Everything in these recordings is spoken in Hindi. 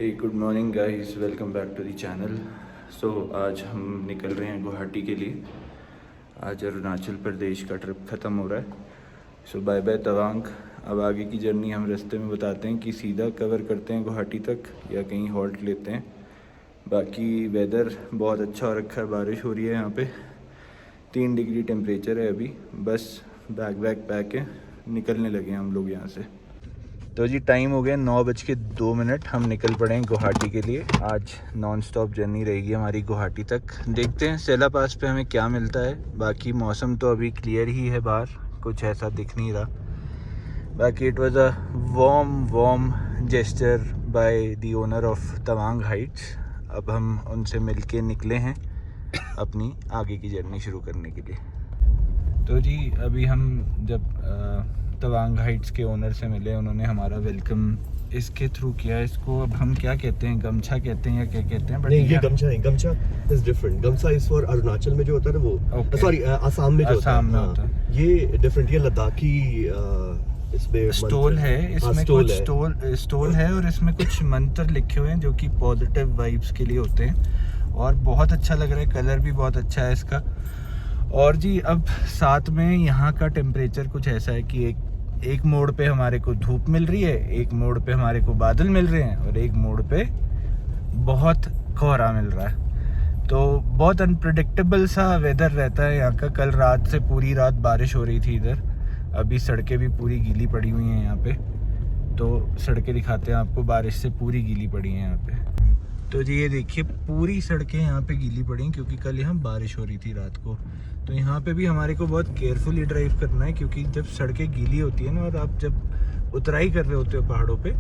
Hey good morning guys, welcome back to the channel. So आज हम निकल रहे हैं गुवाहाटी के लिए। आज अरुणाचल प्रदेश का ट्रिप ख़त्म हो रहा है। सो बाय बाय तवांग। अब आगे की जर्नी हम रास्ते में बताते हैं कि सीधा कवर करते हैं गुवाहाटी तक या कहीं हॉल्ट लेते हैं। बाकी वेदर बहुत अच्छा हो रखा है, बारिश हो रही है यहाँ पे। 3 डिग्री टेम्परेचर है अभी। बस बैग पैक है, निकलने लगे हैं हम लोग यहाँ से। तो जी टाइम हो गया 9:02। हम निकल पड़े हैं गुवाहाटी के लिए। आज नॉन स्टॉप जर्नी रहेगी हमारी गुवाहाटी तक। देखते हैं सेला पास पे हमें क्या मिलता है। बाकी मौसम तो अभी क्लियर ही है, बाहर कुछ ऐसा दिख नहीं रहा। बाकी it was a warm gesture by the owner of Tawang Heights. अब हम उनसे मिलके निकले हैं अपनी आगे की जर्नी शुरू करने के लिए। तो जी अभी हम जब तवांग हाइट्स के ओनर से मिले, उन्होंने हमारा वेलकम इसके थ्रू किया। इसको अब हम क्या कहते हैं, गमछा कहते हैं या क्या कहते हैं? नहीं, ये गमछा है। गमछा इज डिफरेंट। गमछा इज फॉर अरुणाचल में जो होता है ना वो, सॉरी आसाम में जो होता है। ये डिफरेंट, ये लद्दाखी इसमें स्टोल है। इसमें कुछ स्टोल है और इसमें कुछ मंत्र लिखे हुए हैं जो कि पॉजिटिव वाइब्स के लिए होते हैं। और बहुत अच्छा लग रहा है, कलर भी बहुत अच्छा है इसका। और जी अब साथ में यहाँ का टेम्परेचर कुछ ऐसा है कि एक मोड़ पे हमारे को धूप मिल रही है, एक मोड़ पे हमारे को बादल मिल रहे हैं और एक मोड़ पे बहुत कोहरा मिल रहा है। तो बहुत अनप्रेडिक्टेबल सा वेदर रहता है यहाँ का। कल रात से पूरी रात बारिश हो रही थी इधर। अभी सड़कें भी पूरी गीली पड़ी हुई हैं यहाँ पे। तो सड़कें दिखाते हैं आपको, बारिश से पूरी गीली पड़ी हैं यहाँ पे। तो जी ये देखिए पूरी सड़कें यहाँ पे गीली पड़ी हैं क्योंकि कल यहाँ बारिश हो रही थी रात को। तो यहाँ पे भी हमारे को बहुत केयरफुली ड्राइव करना है क्योंकि जब सड़कें गीली होती है ना और आप जब उतराई कर रहे होते हो पहाड़ों पे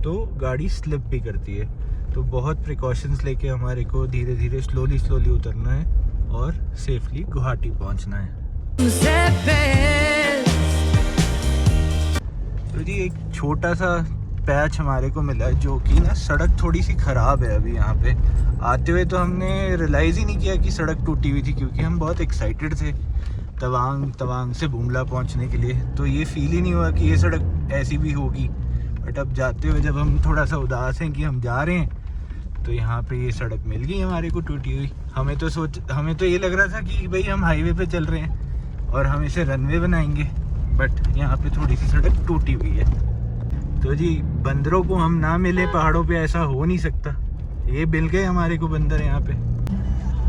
तो गाड़ी स्लिप भी करती है। तो बहुत प्रिकॉशंस लेके हमारे को धीरे धीरे स्लोली उतरना है और सेफली गुवाहाटी पहुँचना है। तो जी एक छोटा सा पैच हमारे को मिला है जो कि ना सड़क थोड़ी सी ख़राब है अभी यहाँ पे। आते हुए तो हमने रियलाइज़ ही नहीं किया कि सड़क टूटी हुई थी क्योंकि हम बहुत एक्साइटेड थे तवांग से बुमला पहुँचने के लिए। तो ये फील ही नहीं हुआ कि ये सड़क ऐसी भी होगी। बट अब जाते हुए जब हम थोड़ा सा उदास हैं कि हम जा रहे हैं तो यहाँ पे ये सड़क मिल गई हमारे को टूटी हुई। हमें तो ये लग रहा था कि भाई हम हाईवे पे चल रहे हैं और हम इसे रनवे बनाएंगे, बट यहाँ पे थोड़ी सी सड़क टूटी हुई है। तो जी बंदरों को हम ना मिले पहाड़ों पे, ऐसा हो नहीं सकता। ये मिल गए हमारे को बंदर यहाँ पे।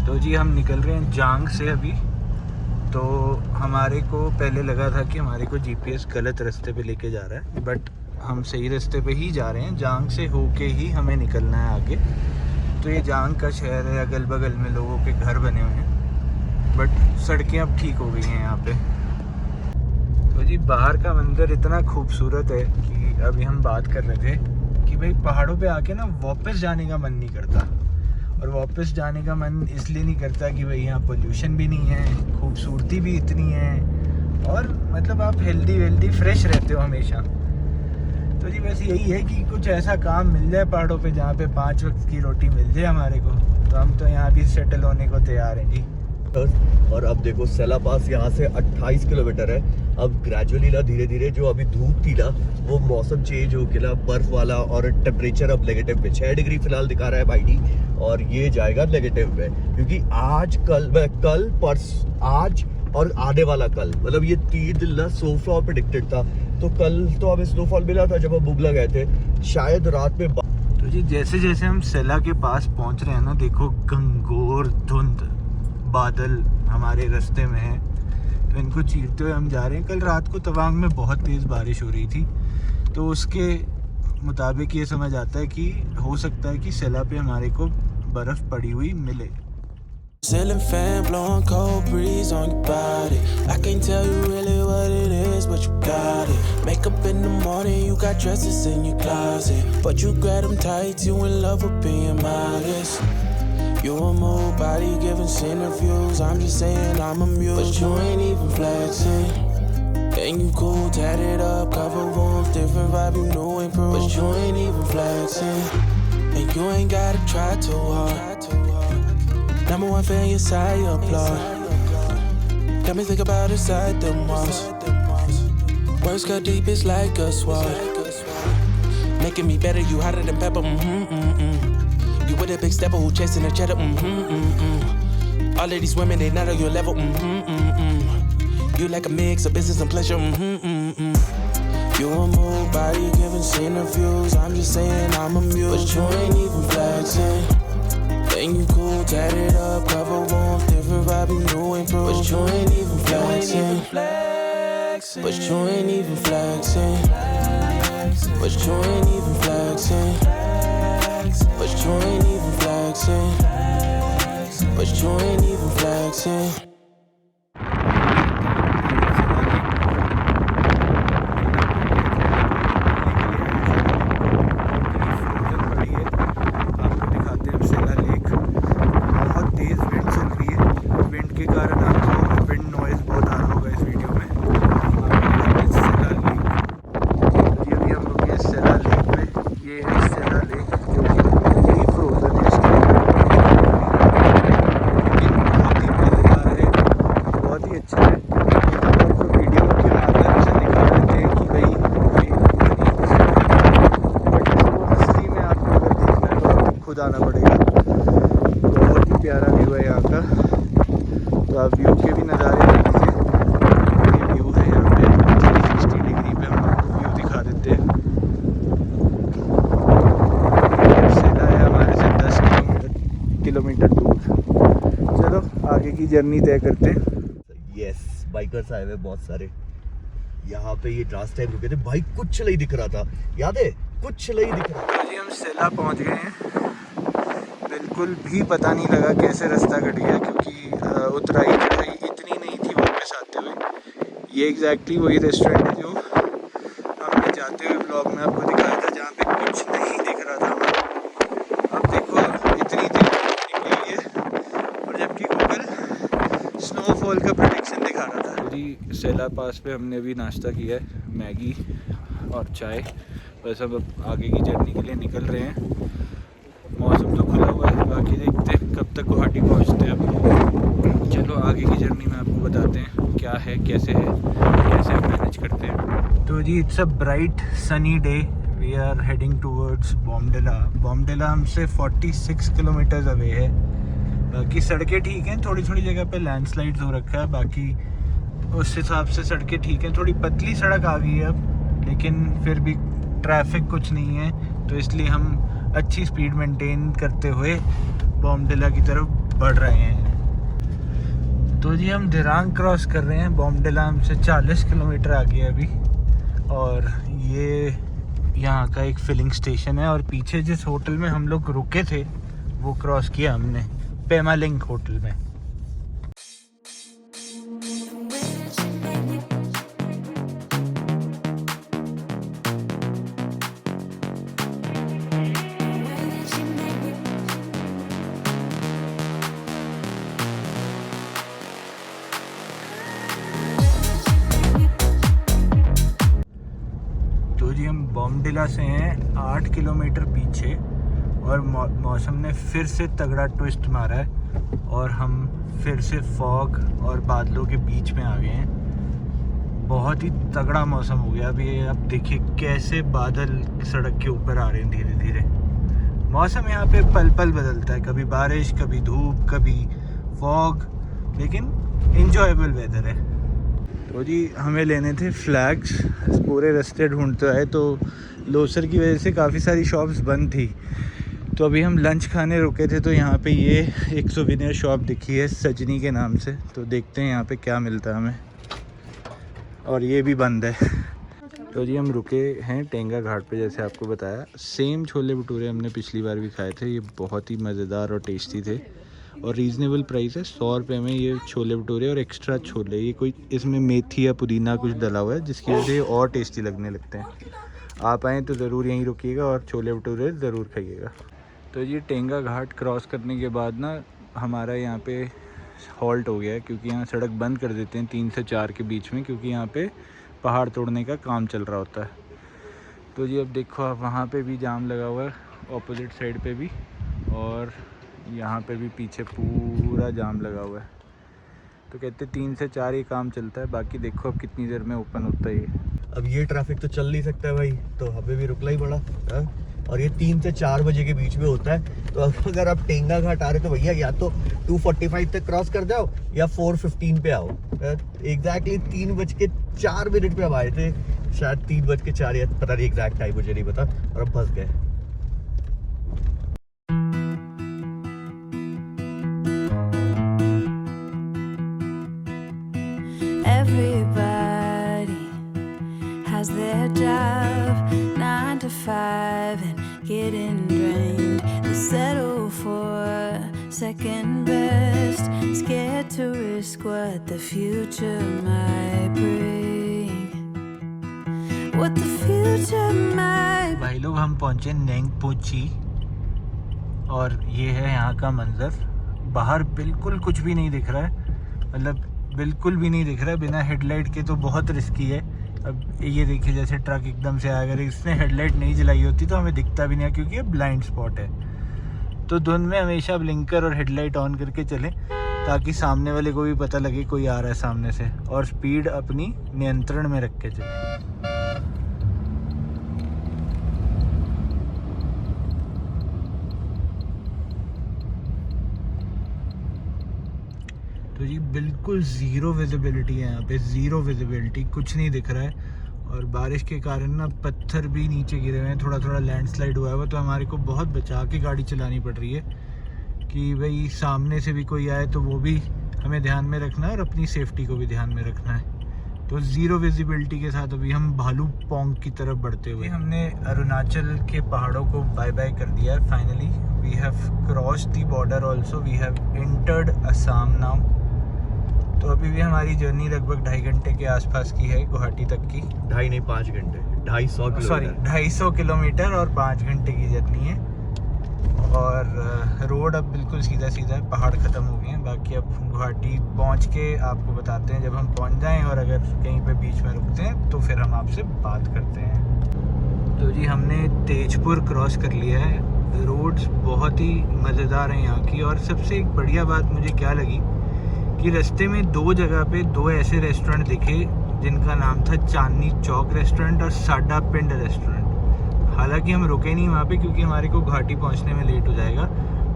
तो जी हम निकल रहे हैं जांग से अभी। तो हमारे को पहले लगा था कि हमारे को जीपीएस गलत रास्ते पे लेके जा रहा है, बट हम सही रास्ते पे ही जा रहे हैं। जांग से होके ही हमें निकलना है आगे। तो ये जांग का शहर है, अगल बगल में लोगों के घर बने हुए हैं, बट सड़कें अब ठीक हो गई हैं यहाँ पे। तो जी बाहर का मंजर इतना खूबसूरत है कि अभी हम बात कर रहे थे कि भाई पहाड़ों पे आके ना वापस जाने का मन नहीं करता। और वापस जाने का मन इसलिए नहीं करता कि भाई यहाँ पोल्यूशन भी नहीं है, खूबसूरती भी इतनी है और मतलब आप हेल्दी फ्रेश रहते हो हमेशा। तो जी बस यही है कि कुछ ऐसा काम मिल जाए पहाड़ों पे जहाँ पे 5 वक्त की रोटी मिल जाए हमारे को। तो हम तो यहाँ भी सेटल होने को तैयार हैं जी। और अब देखो सेला पास यहाँ से 28 किलोमीटर है। अब ग्रेजुअली ना धीरे धीरे जो अभी धूप थी ना वो मौसम चेंज हो के ना बर्फ वाला, और टेम्परेचर अब नेगेटिव में 6 डिग्री फिलहाल दिखा रहा है बाइडी, और ये जाएगा नेगेटिव में क्योंकि आज और आने वाला कल, मतलब ये 3 दिन ना स्नोफॉल प्रेडिक्टेड था। तो कल तो हमें स्नोफॉल मिला था जब हम बुमला गए थे, शायद रात में। तो जी जैसे जैसे हम सेला के पास पहुँच रहे हैं ना, देखो घंघोर धुंध बादल हमारे रास्ते में है। तो इनको चीरते हुए हम जा रहे हैं। कल रात को तवांग में बहुत तेज़ बारिश हो रही थी, तो उसके मुताबिक ये समझ आता है कि हो सकता है कि सेला पे हमारे को बर्फ़ पड़ी हुई मिले। Ceiling fan blowing cold breeze on your body. I can't tell you really what it is, but you got it. Makeup in the morning, you got dresses in your closet, but you grab them tight, you in love with being modest. You a move body giving interviews, I'm just saying I'm amused, but you ain't even flexing. And you cool, tatted up, cover wounds, different vibe, you know improve, but you ain't even flexing. And you ain't gotta try too hard. Number 1 fan, your side, your applaud. Got me think about inside the walls. Words cut deep, it's like a sword. Making me better, you hotter than pepper, with a big stepper who chasing the cheddar. All of these women, they not on your level. You like a mix of business and pleasure. You a move body giving interviews. I'm just saying I'm amused, but you ain't even flexing. Think you cool, tatted up, cover warmth, different vibe, you new improved. But you ain't even flexing. But you ain't even flexing. But you ain't even flexing. But you ain't even flexing. But you ain't even flexing. आना पड़ेगा। बहुत ही प्यारा व्यू है यहाँ का। तो आप व्यू के भी नज़ारे देखिए। ये व्यू है यहाँ पे 360 डिग्री पे हम आपको व्यू दिखा देते हैं। सेला है हमारे से 10 किलोमीटर दूर। चलो आगे की जर्नी तय करते हैं। यस, बाइकर्स आए हुए बहुत सारे। यहाँ पे ये लास्ट टाइम रुके थे, भाई कुछ नहीं दिख रहा था, याद है? कुछ नहीं दिख रहा था। जी हम सेला पहुँच गए हैं। बिल्कुल भी पता नहीं लगा कैसे रास्ता कट गया, क्योंकि उतराई चढ़ाई इतनी नहीं थी वापस आते हुए। ये एग्जैक्टली वही रेस्टोरेंट है जो हमने जाते हुए ब्लॉग में आपको दिखाया था, जहाँ पे कुछ नहीं दिख रहा था। अब देखो इतनी देर निकली है और जबकि गूगल स्नोफॉल का प्रेडिक्शन दिखा रहा था। जी सेला पास पे हमने अभी नाश्ता किया है, मैगी और चाय। बस अब आगे की जर्नी के लिए निकल रहे हैं। मौसम तो खुला हुआ है, बाकी देखते हैं कब तक गुवाहाटी पहुंचते हैं। अब चलो आगे की जर्नी में आपको बताते हैं क्या है, कैसे हम मैनेज करते हैं। तो जी it's a bright sunny day. We are heading towards Bomdila. Bomdila हमसे 46 किलोमीटर्स अवे है। बाकी सड़कें ठीक हैं, थोड़ी थोड़ी जगह पे लैंडस्लाइड्स हो रखा है, बाकी उस हिसाब से सड़कें ठीक हैं। थोड़ी पतली सड़क आ गई है अब, लेकिन फिर भी ट्रैफिक कुछ नहीं है, तो इसलिए हम अच्छी स्पीड मेंटेन करते हुए बॉम्बडिला की तरफ बढ़ रहे हैं। तो जी हम दिरांग क्रॉस कर रहे हैं। बॉम्बडिला हमसे 40 किलोमीटर आगे है अभी। और ये यहाँ का एक फिलिंग स्टेशन है, और पीछे जिस होटल में हम लोग रुके थे वो क्रॉस किया हमने, पेमालिंक होटल में। बॉम्बडिला से हैं 8 किलोमीटर पीछे, और मौसम ने फिर से तगड़ा ट्विस्ट मारा है और हम फिर से फॉग और बादलों के बीच में आ गए हैं। बहुत ही तगड़ा मौसम हो गया अभी। अब देखिए कैसे बादल सड़क के ऊपर आ रहे हैं धीरे धीरे। मौसम यहाँ पे पल पल बदलता है, कभी बारिश, कभी धूप, कभी फॉग, लेकिन इंजॉयबल वेदर है। तो जी हमें लेने थे फ्लैग्स। पूरे रास्ते ढूंढते आए तो लोसर की वजह से काफ़ी सारी शॉप्स बंद थी। तो अभी हम लंच खाने रुके थे, तो यहाँ पे ये एक सोवेनियर शॉप दिखी है सजनी के नाम से। तो देखते हैं यहाँ पे क्या मिलता है हमें। और ये भी बंद है। तो जी हम रुके हैं टेंगा घाट पे, जैसे आपको बताया। सेम छोले भटूरे हमने पिछली बार भी खाए थे। ये बहुत ही मज़ेदार और टेस्टी थे, और रीज़नेबल प्राइस है। 100 रुपये में ये छोले भटूरे और एक्स्ट्रा छोले। ये कोई इसमें मेथी या पुदीना कुछ डला हुआ है, जिसकी वजह से ये और टेस्टी लगने लगते हैं। आप आएँ तो ज़रूर यहीं रुकिएगा और छोले भटूरे ज़रूर खाइएगा। तो ये टेंगा घाट क्रॉस करने के बाद ना हमारा यहाँ पे हॉल्ट हो गया है, क्योंकि यहाँ सड़क बंद कर देते हैं 3 से 4 के बीच में, क्योंकि यहाँ पे पहाड़ तोड़ने का काम चल रहा होता है। तो जी अब देखो आप, वहाँ पे भी जाम लगा हुआ है, ऑपोजिट साइड पे भी, और यहाँ पे भी पीछे पूरा जाम लगा हुआ है। तो कहते 3 से 4 ये काम चलता है। बाकी देखो अब कितनी देर में ओपन होता है ये। अब ये ट्रैफिक तो चल नहीं सकता है भाई, तो हमें भी रुकना ही पड़ा। और ये 3 से 4 बजे के बीच में होता है। तो अगर आप टेंगा घाट आ रहे तो भैया या तो 2:45 तक क्रॉस कर जाओ या 4:15 पे आओ। एग्जैक्टली 3:04 पे हम आए थे, शायद 3:04 या पता नहीं एग्जैक्ट टाइम मुझे नहीं पता, और अब फंस गए। Everybody has their job, 9 to 5 and getting drained. They settle for second best, scared to risk what the future might bring. What the future might. भाई लोग हम पहुंचे नेंगपोची और ये है यहाँ का मंजर। बाहर बिल्कुल कुछ भी नहीं दिख रहा है, मतलब बिल्कुल भी नहीं दिख रहा है बिना हेडलाइट के, तो बहुत रिस्की है। अब ये देखिए जैसे ट्रक एकदम से आया, अगर इसने हेडलाइट नहीं जलाई होती तो हमें दिखता भी नहीं, क्योंकि ये ब्लाइंड स्पॉट है। तो धुंध में हमेशा ब्लिंकर और हेडलाइट ऑन करके चलें ताकि सामने वाले को भी पता लगे कोई आ रहा है सामने से, और स्पीड अपनी नियंत्रण में रख के चलें। तो जी बिल्कुल ज़ीरो विजिबिलिटी है यहाँ पे, ज़ीरो विजिबिलिटी, कुछ नहीं दिख रहा है। और बारिश के कारण ना पत्थर भी नीचे गिरे हुए हैं, थोड़ा थोड़ा लैंडस्लाइड हुआ है, तो हमारे को बहुत बचा के गाड़ी चलानी पड़ रही है कि भाई सामने से भी कोई आए तो वो भी हमें ध्यान में रखना है और अपनी सेफ्टी को भी ध्यान में रखना है। तो ज़ीरो विजिबिलिटी के साथ अभी हम भालू पोंग की तरफ बढ़ते हुए हमने अरुणाचल के पहाड़ों को बाय बाय कर दिया है। Finally we have crossed the border also, we have entered Assam now. तो अभी भी हमारी जर्नी लगभग 2.5 घंटे के आसपास की है, गुवाहाटी तक की। 2.5 नहीं 5 घंटे, 250 किलोमीटर और 5 घंटे की जर्नी है। और रोड अब बिल्कुल सीधा सीधा है, पहाड़ ख़त्म हो गए हैं। बाकी अब गुवाहाटी पहुंच के आपको बताते हैं जब हम पहुंच जाएं, और अगर कहीं पे बीच में रुकते हैं तो फिर हम आपसे बात करते हैं। तो जी हमने तेजपुर क्रॉस कर लिया है। रोड्स बहुत ही मज़ेदार हैं यहाँ की, और सबसे एक बढ़िया बात मुझे क्या लगी कि रास्ते में 2 जगह पे 2 ऐसे रेस्टोरेंट दिखे जिनका नाम था चांदनी चौक रेस्टोरेंट और साडा पिंड रेस्टोरेंट। हालांकि हम रुके नहीं वहाँ पे क्योंकि हमारे को गुवाहाटी पहुँचने में लेट हो जाएगा,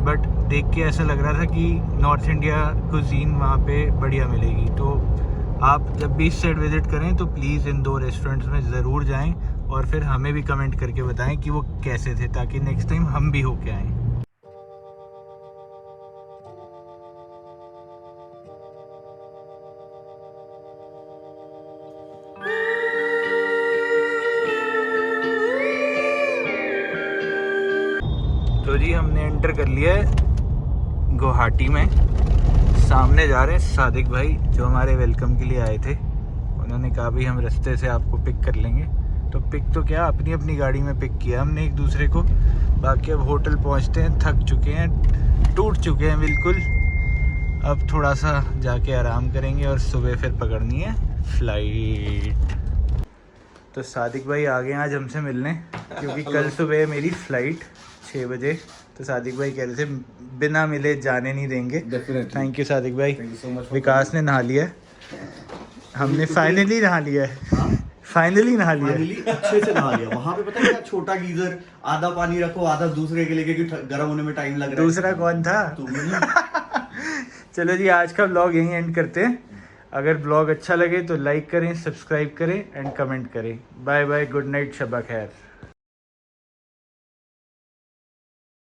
बट देख के ऐसा लग रहा था कि नॉर्थ इंडिया कुजीन वहाँ पे बढ़िया मिलेगी। तो आप जब भी इस साइड विज़िट करें तो प्लीज़ इन 2 रेस्टोरेंट्स में ज़रूर जाएँ, और फिर हमें भी कमेंट करके बताएँ कि वो कैसे थे, ताकि नेक्स्ट टाइम हम भी होके आएँ। तो जी हमने एंटर कर लिया है गुवाहाटी में। सामने जा रहे हैं सादिक भाई जो हमारे वेलकम के लिए आए थे। उन्होंने कहा भाई हम रास्ते से आपको पिक कर लेंगे, तो पिक तो क्या अपनी अपनी गाड़ी में पिक किया हमने एक दूसरे को। बाकी अब होटल पहुंचते हैं, थक चुके हैं, टूट चुके हैं बिल्कुल। अब थोड़ा सा जाके आराम करेंगे और सुबह फिर पकड़नी है फ्लाइट। तो सादिक भाई आ गए आज हमसे मिलने, क्योंकि कल सुबह मेरी फ़्लाइट 6 बजे। तो सादिक भाई कह रहे थे बिना मिले जाने नहीं देंगे। थैंक यू सादिक भाई। विकास ने नहा लिया है, हमने फाइनली नहा लिया है, फाइनली नहा लिया, अच्छे से नहा लिया। वहाँ पे पता है क्या, छोटा गीजर, आधा पानी रखो आधा दूसरे के लिए, क्योंकि गर्म होने में टाइम लग रहा है। दूसरा कौन था? चलो जी आज का ब्लॉग यहीं एंड करते हैं। अगर ब्लॉग अच्छा लगे तो लाइक करें, सब्सक्राइब करें एंड कमेंट करें। Bye bye, good night, Shaba खैर।